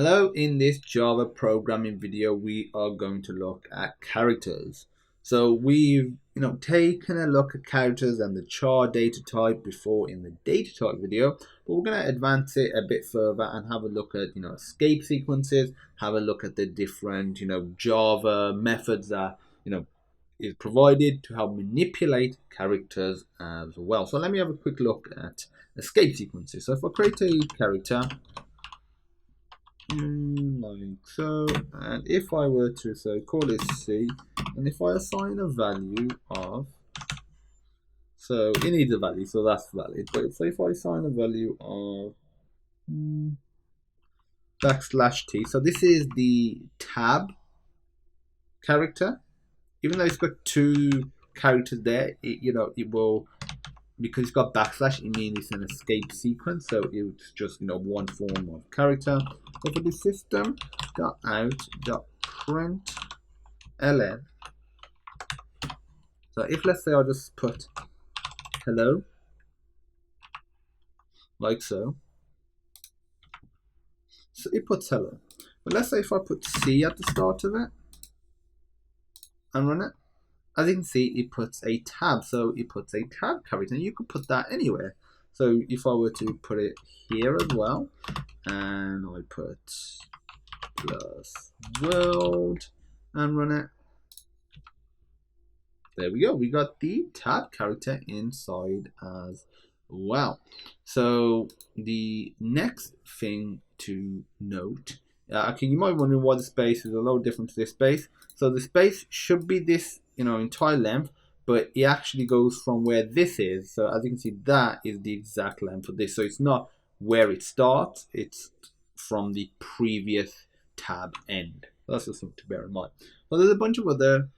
Hello, in this Java programming video, we are going to look at characters. So we've taken a look at characters and the char data type before in the data type video, but we're going to advance it a bit further and have a look at escape sequences, have a look at the different Java methods that is provided to help manipulate characters as well. So let me have a quick look at escape sequences. So if I create a character like so, and if I were to call this C, and if I assign a value of, so it needs a value, so that's valid, but so if I assign a value of \t, so this is the tab character. Even though it's got two characters there, it will, because it's got backslash, it means it's an escape sequence, so it's just one form of character. So for the system.out.println, so if let's say I just put hello, like so it puts hello. But let's say if I put C at the start of it and run it, as you can see, it puts a tab, so it puts a tab character, and you could put that anywhere. So if I were to put it here as well, and I put plus world and run it, there we go. We got the tab character inside as well. So the next thing to note, you might wonder why the space is a little different to this space. So the space should be this entire length, but it actually goes from where this is. So as you can see, that is the exact length for this. So it's not where it starts, it's from the previous tab end. That's just something to bear in mind. But there's a bunch of other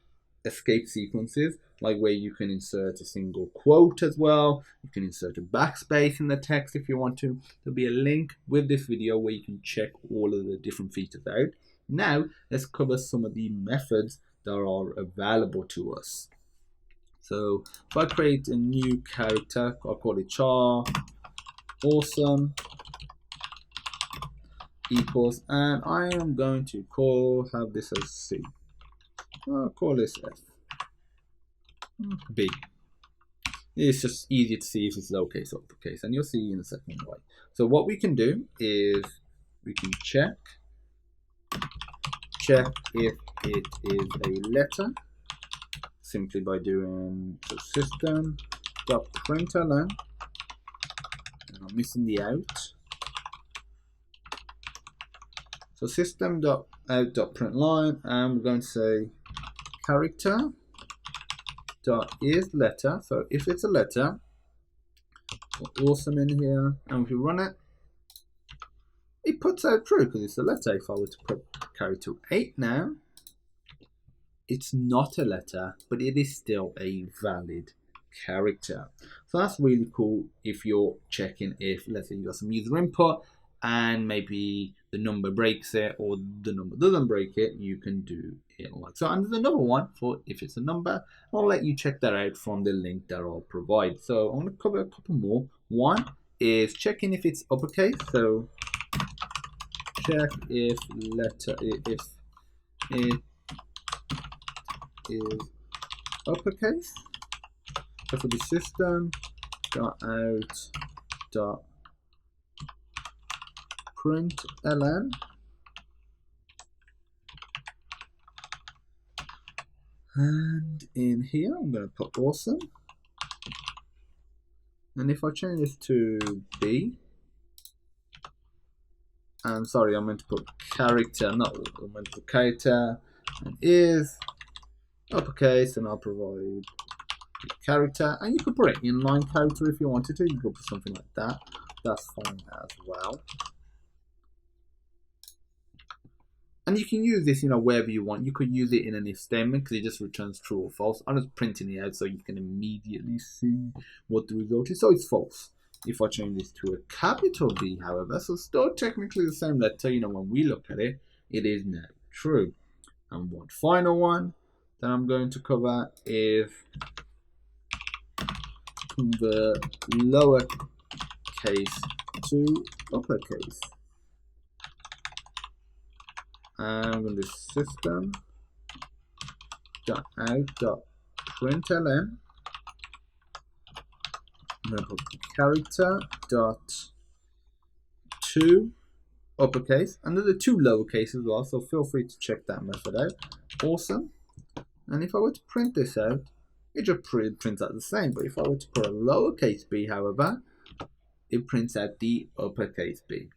escape sequences, like where you can insert a single quote as well. You can insert a backspace in the text if you want to. There'll be a link with this video where you can check all of the different features out. Now let's cover some of the methods that are available to us. So if I create a new character, I'll call it char awesome equals, and I am going to have this as C. I'll call this F. B. It's just easy to see if it's lowercase or uppercase, and you'll see in a second why. So what we can do is we can check if it is a letter simply by doing the system.println, and I'm missing the out. So system.out.println, and we're going to say character is letter. So if it's a letter, put awesome in here, and if we run it, it puts out true because it's a letter. If I were to put character 8 now, it's not a letter, but it is still a valid character. So that's really cool if you're checking if, let's say, you got some user input and maybe the number breaks it or the number doesn't break it, you can do it like so. And there's another one for if it's a number. I'll let you check that out from the link that I'll provide. So I'm going to cover a couple more. One is checking if it's uppercase. So check if it is uppercase. So for the system.out.println, and in here I'm going to put awesome, and if I change this to B, and sorry, I meant to put character, not I meant to put character, and is uppercase, and I'll provide character, and you could put an inline character if you wanted to. You could put something like that. That's fine as well. And you can use this, wherever you want. You could use it in an if statement because it just returns true or false. I'm just printing it out so you can immediately see what the result is. So it's false. If I change this to a capital B, however, so still technically the same letter, when we look at it, it is now true. And one final one that I'm going to cover is the lowercase to uppercase. and I'm going to do system.out.println. I'm going to put character.to uppercase, and there's a 2 lowercase as well, so feel free to check that method out. Awesome. And if I were to print this out, it just prints out the same, but if I were to put a lowercase b, however, it prints out the uppercase b.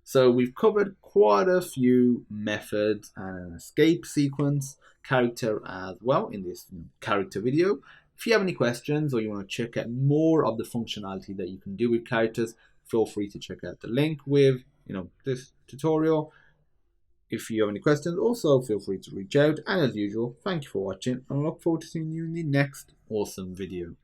So we've covered quite a few methods and an escape sequence character as well in this character video. If you have any questions or you want to check out more of the functionality that you can do with characters, feel free to check out the link with this tutorial. If you have any questions, also feel free to reach out. And as usual, thank you for watching, and I look forward to seeing you in the next awesome video.